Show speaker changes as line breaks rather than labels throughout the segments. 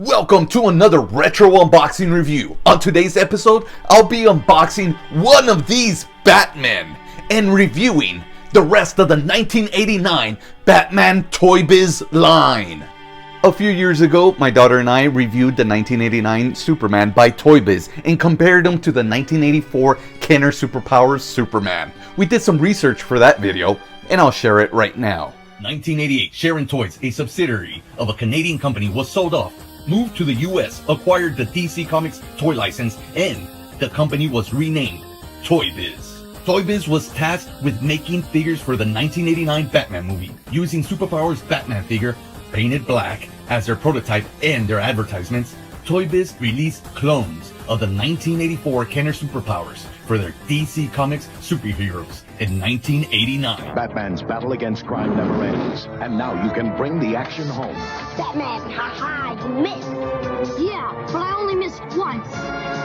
Welcome to another retro unboxing review. On today's episode, I'll be unboxing one of these Batmen and reviewing the rest of the 1989 Batman Toy Biz line. A few years ago, my daughter and I reviewed the 1989 Superman by Toy Biz and compared him to the 1984 Kenner Superpowers Superman. We did some research for that video, and I'll share it right now. 1988, Sharon Toys, a subsidiary of a Canadian company, was sold off, moved to the US, acquired the DC Comics toy license, and the company was renamed Toy Biz. Toy Biz was tasked with making figures for the 1989 Batman movie, using Superpowers Batman figure painted black as their prototype and their advertisements. Toy Biz released clones of the 1984 Kenner Superpowers for their DC Comics superheroes in 1989.
Batman's battle against crime never ends, and now you can bring the action home.
Batman, haha, you missed. Yeah, but I only missed once.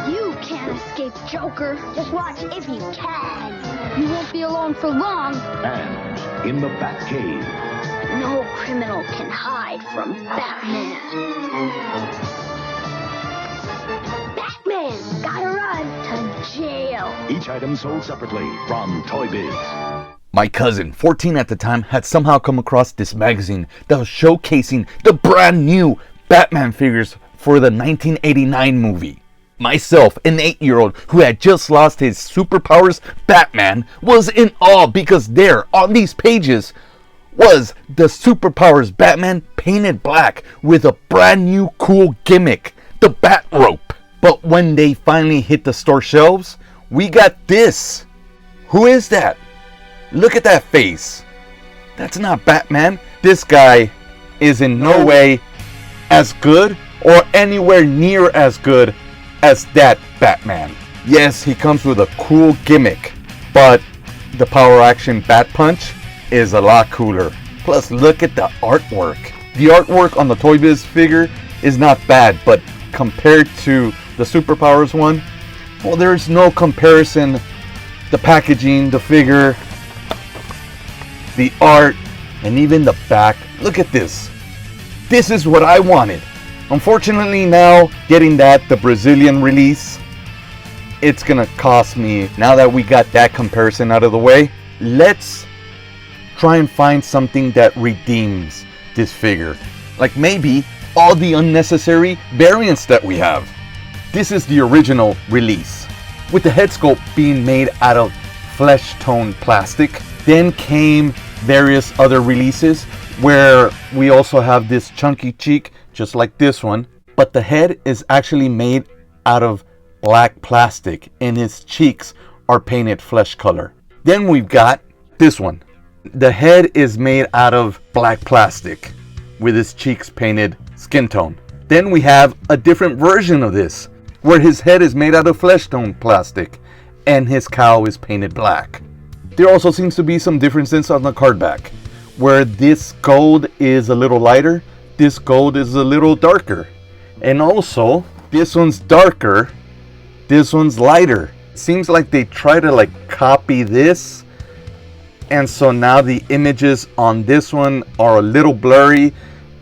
You can't escape Joker. Just watch if you can. You won't be alone for long.
And in the Batcave,
no criminal can hide from Batman. Batman, gotta run to jail.
each item sold separately from Toy Biz.
My cousin, 14 at the time, had somehow come across this magazine that was showcasing the brand new Batman figures for the 1989 movie. Myself, an 8-year-old who had just lost his superpowers Batman, was in awe because there, on these pages, was the Superpowers Batman painted black with a brand new cool gimmick, the bat rope. But when they finally hit the store shelves, we got this. Who is that? Look at that face. That's not Batman. This guy is in no way as good or anywhere near as good as that Batman. Yes, he comes with a cool gimmick, but the Power Action Bat Punch is a lot cooler. Plus, look at the artwork. The artwork on the Toy Biz figure is not bad, but compared to the Superpowers one, well, there's no comparison. The packaging, the figure, the art, and even the back. Look at this. This is what I wanted. Unfortunately, now getting the Brazilian release, it's gonna cost me. Now that we got that comparison out of the way, let's try and find something that redeems this figure. Like maybe all the unnecessary variants that we have. This is the original release, with the head sculpt being made out of flesh tone plastic. Then came various other releases where we also have this chunky cheek, just like this one, but the head is actually made out of black plastic and his cheeks are painted flesh color. Then we've got this one. The head is made out of black plastic with his cheeks painted skin tone. Then we have a different version of this where his head is made out of flesh tone plastic and his cowl is painted black. There also seems to be some differences on the card back, where this gold is a little lighter, this gold is a little darker, and also this one's darker, this one's lighter. Seems like they try to copy this, and so now the images on this one are a little blurry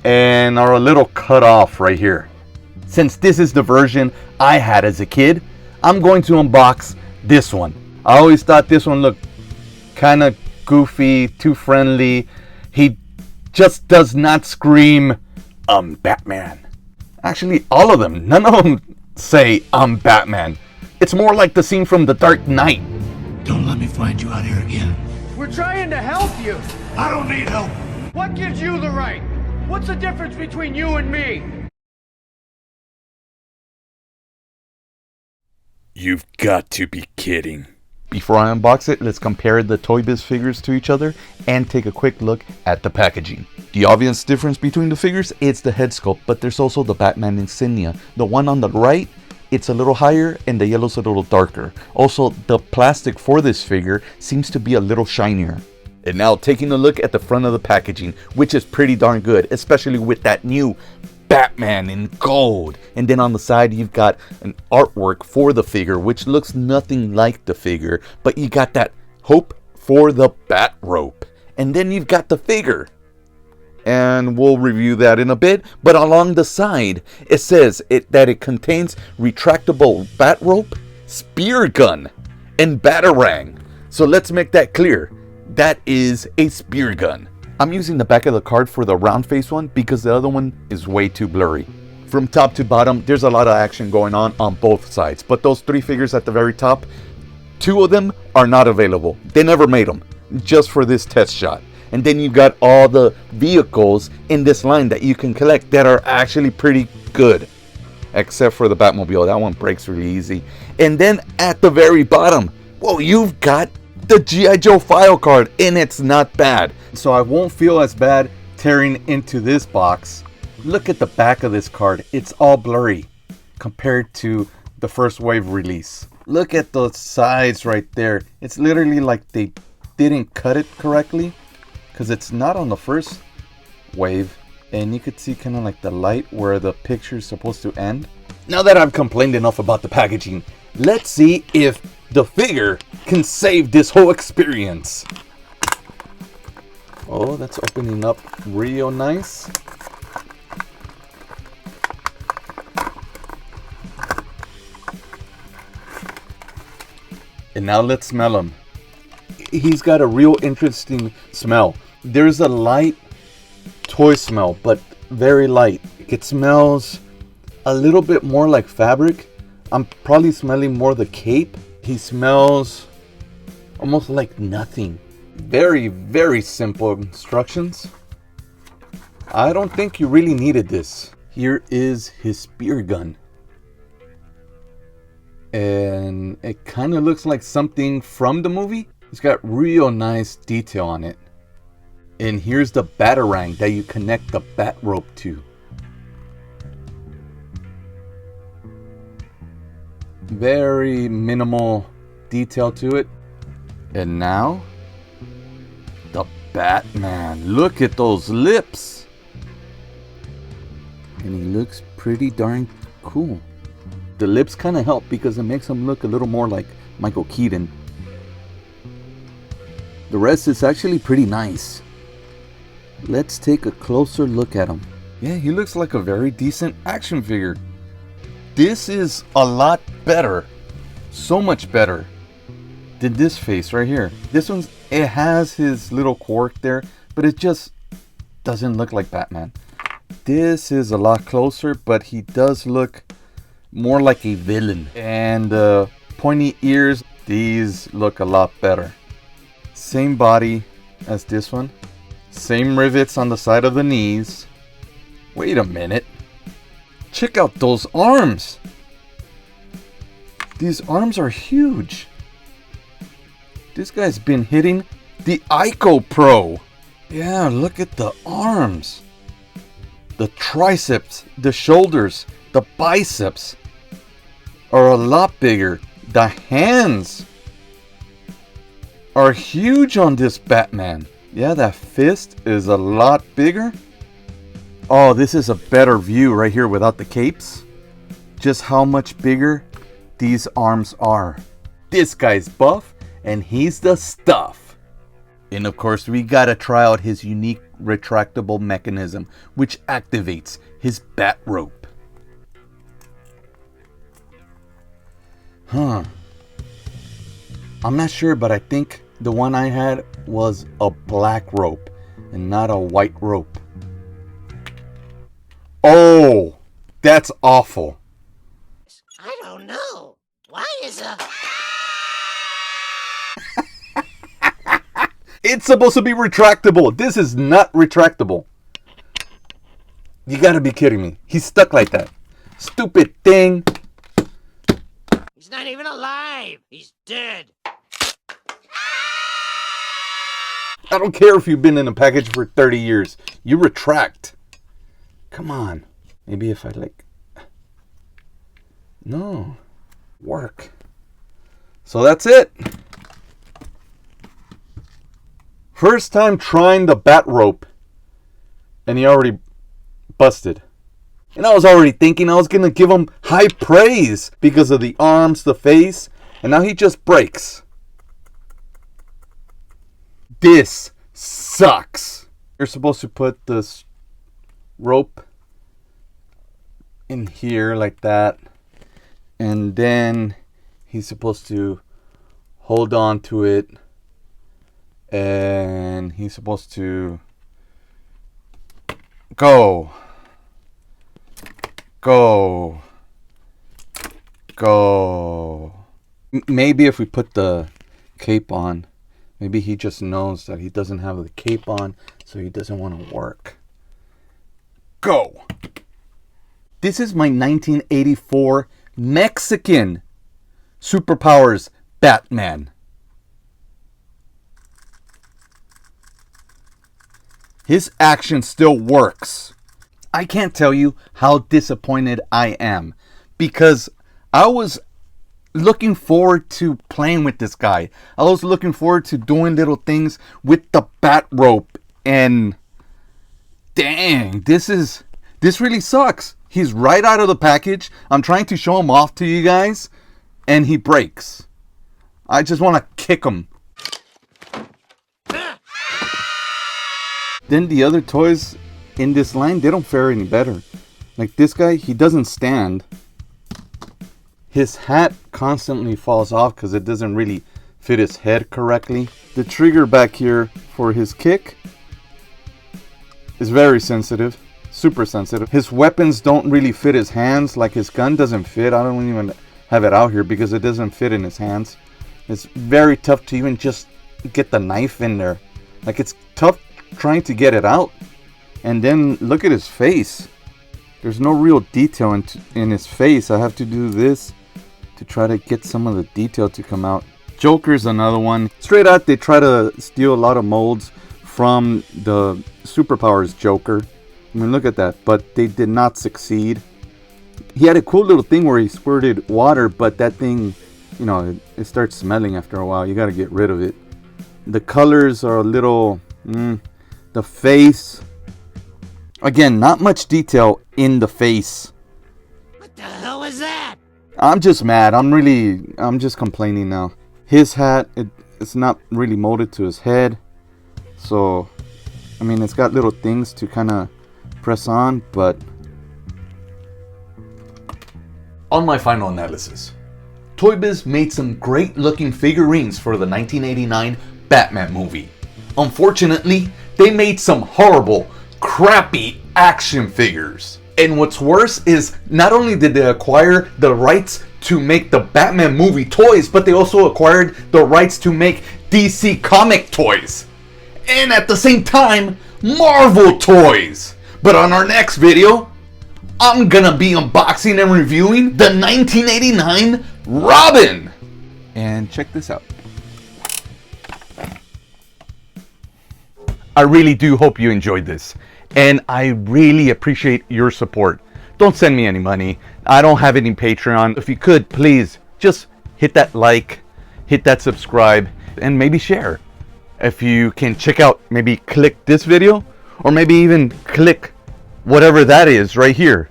and are a little cut off right here. Since this is the version I had as a kid, I'm going to unbox this one. I always thought this one looked kind of goofy, too friendly. He just does not scream, Batman. Actually, all of them, none of them say, Batman. It's more like the scene from The Dark Knight.
Don't let me find you out here again.
We're trying to help you.
I don't need help.
What gives you the right? What's the difference between you and me?
You've got to be kidding. Before I unbox it, let's compare the Toy Biz figures to each other and take a quick look at the packaging. The obvious difference between the figures is the head sculpt, but there's also the Batman insignia. The one on the right, it's a little higher and the yellow's a little darker. Also, the plastic for this figure seems to be a little shinier. And now taking a look at the front of the packaging, which is pretty darn good, especially with that new Batman in gold. And then on the side you've got an artwork for the figure which looks nothing like the figure, but you got that hope for the bat rope. And then you've got the figure. and we'll review that in a bit. But along the side, it says that it contains retractable bat rope, spear gun, and batarang. So let's make that clear. That is a spear gun. I'm using the back of the card for the round face one because the other one is way too blurry. From top to bottom, there's a lot of action going on both sides. But those 3 figures at the very top, 2 of them are not available. They never made them, just for this test shot. And then you got all the vehicles in this line that you can collect that are actually pretty good. Except for the Batmobile, that one breaks really easy. And then at the very bottom, whoa, you've got the G.I. Joe file card, and it's not bad. So I won't feel as bad tearing into this box. Look at the back of this card. It's all blurry compared to the first wave release. Look at the sides right there. It's literally like they didn't cut it correctly because it's not on the first wave. And you could see kind of like the light where the picture is supposed to end. Now that I've complained enough about the packaging, let's see if the figure can save this whole experience. Oh, that's opening up real nice. And now let's smell him. He's got a real interesting smell. There's a light toy smell, but very light. It smells a little bit more like fabric. I'm probably smelling more the cape. He smells almost like nothing. Very, very simple instructions. I don't think you really needed this. Here is his spear gun. And it kind of looks like something from the movie. It's got real nice detail on it. And here's the batarang that you connect the bat rope to. Very minimal detail to it. And now, the Batman. Look at those lips. And he looks pretty darn cool. The lips kind of help because it makes him look a little more like Michael Keaton. The rest is actually pretty nice. Let's take a closer look at him. Yeah, he looks like a very decent action figure. This is a lot better. So much better than this face right here. This one's, it has his little quirk there, but it just doesn't look like Batman. This is a lot closer, but he does look more like a villain. And pointy ears, these look a lot better. Same body as this one. Same rivets on the side of the knees. Wait a minute. Check out those arms. These arms are huge. This guy's been hitting the Ico Pro. Yeah, look at the arms. The triceps, the shoulders, the biceps are a lot bigger. The hands are huge on this Batman. Yeah, that fist is a lot bigger. Oh, this is a better view right here without the capes. Just how much bigger these arms are. This guy's buff and he's the stuff. And of course, we gotta try out his unique retractable mechanism, which activates his bat rope. I'm not sure, but I think the one I had was a black rope and not a white rope. Oh, that's awful.
I don't know. Why is a...
It's supposed to be retractable. This is not retractable. You gotta be kidding me. He's stuck like that. Stupid thing.
He's not even alive. He's dead.
I don't care if you've been in a package for 30 years. You retract. Come on. Maybe if I like... No. Work. So that's it. First time trying the bat rope. And he already busted. And I was already thinking I was going to give him high praise because of the arms, the face. And now he just breaks. This sucks. You're supposed to put this rope in here like that, and then he's supposed to hold on to it, and he's supposed to go. Maybe if we put the cape on, maybe he just knows that he doesn't have the cape on, so he doesn't want to work. Go! This is my 1984 Mexican superpowers Batman. His action still works. I can't tell you how disappointed I am, because I was looking forward to playing with this guy. I was looking forward to doing little things with the bat rope, and dang, this really sucks. He's right out of the package. I'm trying to show him off to you guys, and he breaks. I just want to kick him. Then the other toys in this line, they don't fare any better. Like this guy, he doesn't stand. His hat constantly falls off because it doesn't really fit his head correctly. The trigger back here for his kick is very sensitive, super sensitive. His weapons don't really fit his hands. Like his gun doesn't fit. I don't even have it out here because it doesn't fit in his hands. It's very tough to even just get the knife in there. Like it's tough trying to get it out. And then look at his face. There's no real detail in his face. I have to do this to try to get some of the detail to come out. Joker's another one. Straight out, they try to steal a lot of molds from the Superpowers Joker. I mean, look at that. But they did not succeed. He had a cool little thing where he squirted water, but that thing, you know, it starts smelling after a while. You got to get rid of it. The colors are a little... the face... Again, not much detail in the face.
What the hell was that?
I'm just mad. I'm just complaining now. His hat, it's not really molded to his head. So, I mean, it's got little things to kind of press on, but... On my final analysis, ToyBiz made some great looking figurines for the 1989 Batman movie. Unfortunately, they made some horrible, crappy action figures. And what's worse is not only did they acquire the rights to make the Batman movie toys, but they also acquired the rights to make DC comic toys. And at the same time, Marvel toys. But on our next video, I'm gonna be unboxing and reviewing the 1989 Robin. And check this out. I really do hope you enjoyed this, and I really appreciate your support. Don't send me any money. I don't have any Patreon. If you could, please just hit that like, hit that subscribe, and maybe share. If you can check out, maybe click this video, or maybe even click whatever that is right here.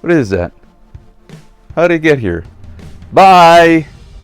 What is that? How did it get here? Bye!